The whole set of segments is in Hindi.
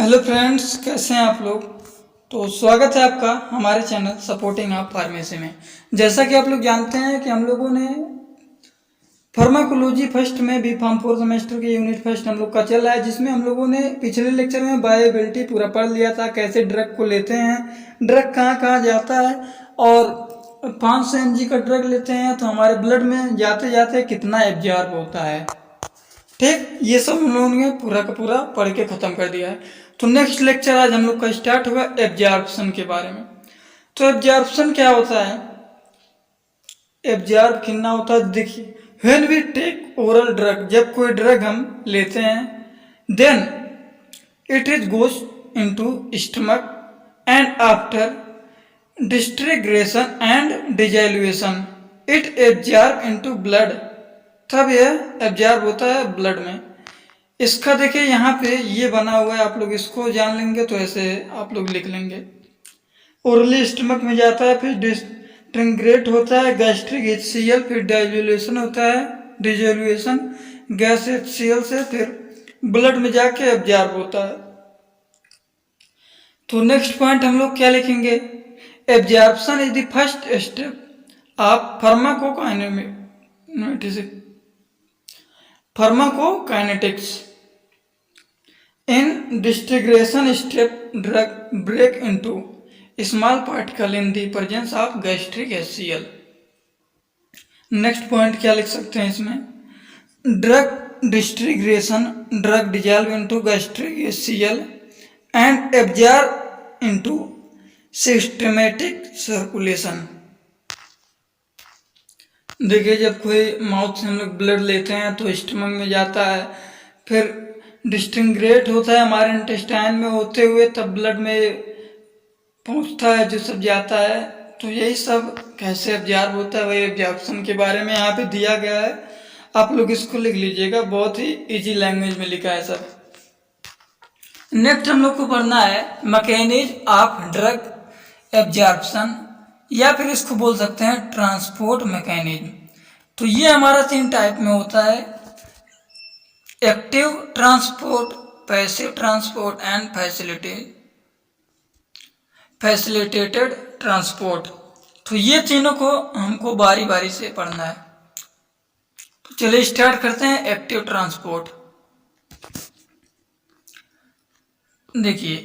हेलो फ्रेंड्स, कैसे हैं आप लोग। तो स्वागत है आपका हमारे चैनल सपोर्टिंग आप फार्मेसी में। जैसा कि आप लोग जानते हैं कि हम लोगों ने फार्माकोलॉजी फर्स्ट में भी फार्म 4 सेमेस्टर के यूनिट फर्स्ट हम लोग का चल रहा है, जिसमें हम लोगों ने पिछले लेक्चर में बायोएबिलिटी पूरा पढ़ लिया था। कैसे ड्रग को लेते हैं, ड्रग कहाँ कहाँ जाता है, और 500 mg का ड्रग लेते हैं तो हमारे ब्लड में जाते जाते कितना एब्जॉर्ब होता है। ठीक, ये सब हम लोगों ने पूरा का पूरा पढ़ के ख़त्म कर दिया है। तो नेक्स्ट लेक्चर आज हम लोग का स्टार्ट होगा एब्जॉर्प्शन के बारे में। तो एब्जॉर्प्शन क्या होता है, एब्जॉर्ब कितना होता है, देखिए when we take oral drug, जब कोई ड्रग हम लेते हैं, then it is goes into stomach and after disintegration and dissolution it absorb into blood, तब यह एब्जॉर्ब होता है ब्लड में। इसका देखिए यहाँ पे ये बना हुआ है, आप लोग इसको जान लेंगे तो ऐसे आप लोग लिख लेंगे। ओरली स्टमक में जाता है, फिर डिस्ट्रीग्रेट होता है गैस्ट्रिक HCl, फिर डाइजोल्यूशन होता है, डिजोल्यूशन गैस HCl से फिर ब्लड में जाके एब्जॉर्ब होता है। तो नेक्स्ट पॉइंट हम लोग क्या लिखेंगे, absorption is the first step of pharmacokinetics in disintegration step drug break into small particle in the presence of gastric HCl। Next point क्या लिख सकते हैं इसमें, drug disintegration, drug dissolve into gastric HCl and absorb into systematic circulation. देखिए जब कोई माउथ से हम लोग ब्लड लेते हैं तो स्टमक में जाता है, फिर डिस्टिंग्रेट होता है हमारे इंटेस्टाइन में होते हुए, तब ब्लड में पहुंचता है, जो सब जाता है। तो यही सब कैसे एब्जॉर्ब होता है वही एब्जॉर्प्शन के बारे में यहाँ पे दिया गया है, आप लोग इसको लिख लीजिएगा, बहुत ही इजी लैंग्वेज में लिखा है सब। नेक्स्ट हम लोग को पढ़ना है मैकेनिज्म ऑफ ड्रग एब्जॉर्प्शन, या फिर इसको बोल सकते हैं ट्रांसपोर्ट मैकेनिज्म। तो ये हमारा 3 टाइप में होता है, active transport, passive transport and facilitated transport. तो ये तीनों को हमको बारी बारी से पढ़ना है। तो चलिए स्टार्ट करते हैं एक्टिव ट्रांसपोर्ट। देखिए,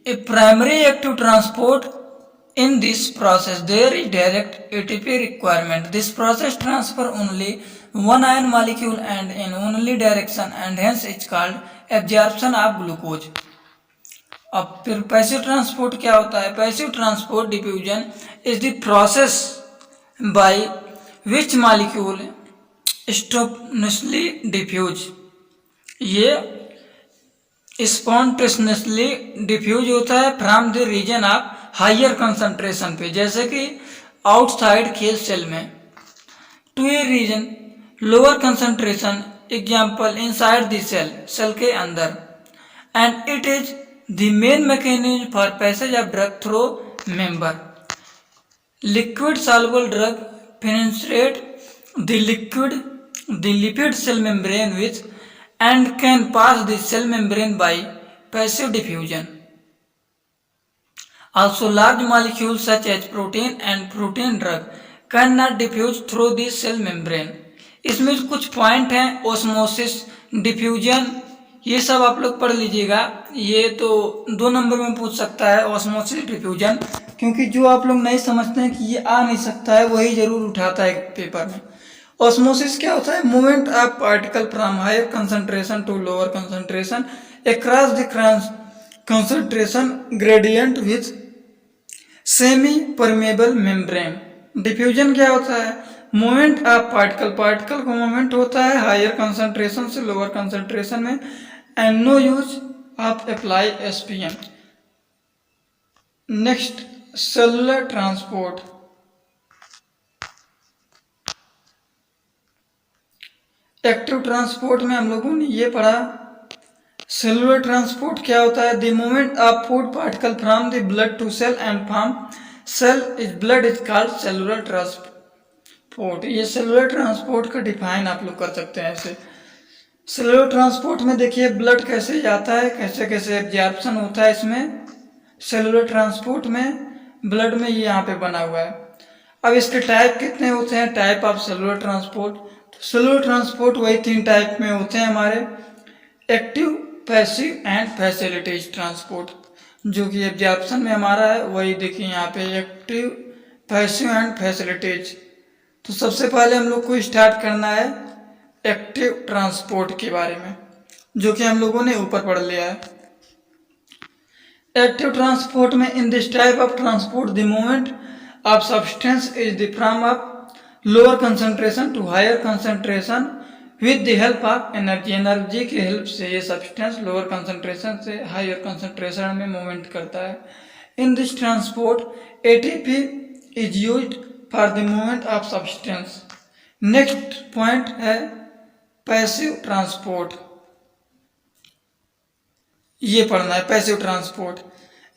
A primary active transport, in this process there is direct ATP requirement. This process transfer only one ion molecule and in only direction and hence it's called absorption of glucose। अब फिर पैसिव ट्रांसपोर्ट क्या होता है, passive transport diffusion is the process by which molecule spontaneously diffuse, ये स्पॉन्टेनियसली डिफ्यूज होता है from the region of higher concentration पे, जैसे कि आउटसाइड केज सेल में, to a region lower concentration, example inside the cell, cell के अंदर। And it is the main mechanism for passage of drug through membrane. Liquid soluble drug penetrate the lipid cell membrane with and can pass the cell membrane by passive diffusion. Also large molecules such as protein and protein drug cannot diffuse through the cell membrane। इसमें कुछ पॉइंट हैं, ओस्मोसिस, डिफ्यूजन, ये सब आप लोग पढ़ लीजिएगा। ये तो 2 नंबर में पूछ सकता है ओस्मोसिस डिफ्यूजन, क्योंकि जो आप लोग नहीं समझते हैं कि ये आ नहीं सकता है वही जरूर उठाता है पेपर में। ओस्मोसिस क्या होता है, movement of particle from higher concentration to lower concentration across the concentration gradient with semi permeable membrane. Diffusion क्या होता है, मूवमेंट ऑफ पार्टिकल, पार्टिकल का मूवमेंट होता है हायर कंसंट्रेशन से लोअर कंसंट्रेशन में, and no use of apply SPM। Next cellular transport. Active transport में हम लोगों ने ये पढ़ा, सेलुलर ट्रांसपोर्ट क्या होता है, the movement of food particle from the blood to cell and from cell is blood is called cellular transport. ये सेलुलर ट्रांसपोर्ट का डिफाइन आप लोग कर सकते हैं ऐसे, सेलुलर ट्रांसपोर्ट में देखिए ब्लड कैसे जाता है, कैसे कैसे एब्जॉर्प्शन होता है इसमें। सेलुलर ट्रांसपोर्ट में ब्लड में ये यहाँ पे बना हुआ है। अब इसके टाइप कितने होते हैं, टाइप ऑफ सेलुलर ट्रांसपोर्ट। तो सेलुलर ट्रांसपोर्ट वही 3 टाइप में होते हैं हमारे, एक्टिव, पैसिव एंड फैसिलिटेज ट्रांसपोर्ट। जो कि एब्जॉर्प्शन में हमारा है वही देखिए यहाँ पे एक्टिव, पैसिव एंड फैसिलिटेज। तो सबसे पहले हम लोग को स्टार्ट करना है एक्टिव ट्रांसपोर्ट के बारे में, जो कि हम लोगों ने ऊपर पढ़ लिया है। एक्टिव ट्रांसपोर्ट में in this type of transport the movement of substance is the from of lower concentration to higher concentration with the help of energy. Energy की हेल्प से ये सब्सटेंस लोअर कंसंट्रेशन से हायर कंसंट्रेशन में मूवमेंट करता है। In this transport ATP is used for the movement of substance. Next point है पैसिव ट्रांसपोर्ट, ये पढ़ना है passive transport.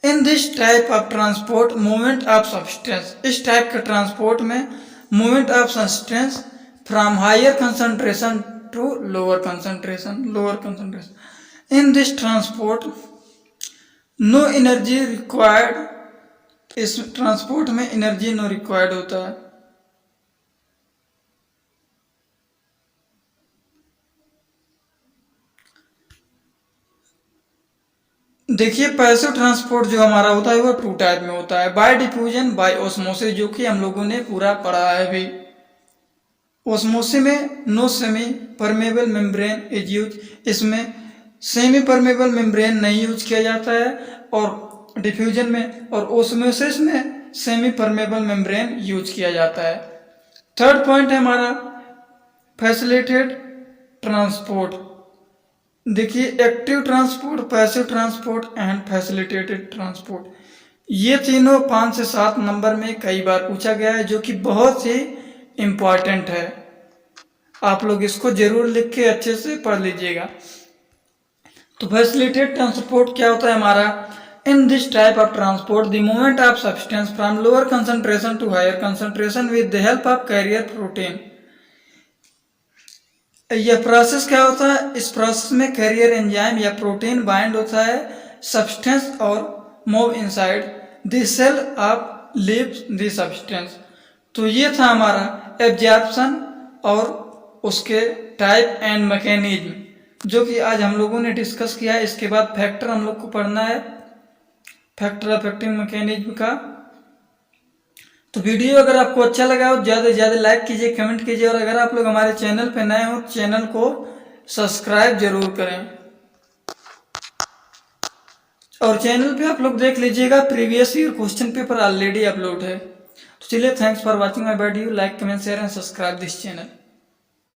In this type of transport movement of substance, इस टाइप के ट्रांसपोर्ट में movement of substance from higher concentration to lower concentration. In this transport no energy required, इस ट्रांसपोर्ट में एनर्जी नो रिक्वायर्ड होता है। देखिए पैसिव ट्रांसपोर्ट जो हमारा होता है वो 2 टाइप में होता है, बाय डिफ्यूजन, बाय ओस्मोसिस, जो कि हम लोगों ने पूरा पढ़ा है अभी। ओस्मोसिस में no semi permeable membrane is use, इसमें सेमी परमेबल मेम्ब्रेन नहीं यूज किया जाता है, और डिफ्यूजन में और ओस्मोसिस में सेमी परमेबल मेम्ब्रेन यूज किया जाता है। थर्ड पॉइंट है हमारा फैसिलिटेटेड ट्रांसपोर्ट। देखिए active transport, passive transport and facilitated transport, ये तीनों 5 से 7 नंबर में कई बार पूछा गया है, जो कि बहुत ही इम्पॉर्टेंट है। आप लोग इसको जरूर लिख के अच्छे से पढ़ लीजिएगा। तो फैसिलिटेटेड ट्रांसपोर्ट क्या होता है हमारा, in this type of transport the movement of substance from lower concentration to higher concentration with the help of carrier protein. यह प्रोसेस क्या होता है, इस प्रोसेस में कैरियर एंजाइम या प्रोटीन बाइंड होता है सब्सटेंस और move inside the cell of leaves the substance. तो ये था हमारा एब्जॉर्प्शन और उसके टाइप एंड मैकेनिज्म, जो कि आज हम लोगों ने डिस्कस किया है। इसके बाद फैक्टर हम लोग को पढ़ना है, फैक्टर अफेक्टिंग मैकेनिज्म का। तो वीडियो अगर आपको अच्छा लगा हो ज़्यादा से ज़्यादा लाइक कीजिए, कमेंट कीजिए, और अगर आप लोग हमारे चैनल पे नए हो चैनल को सब्सक्राइब जरूर करें। और चैनल पे आप लोग देख लीजिएगा previous year question paper already upload है। तो चलिए, thanks for watching my video, like comment share and subscribe this channel.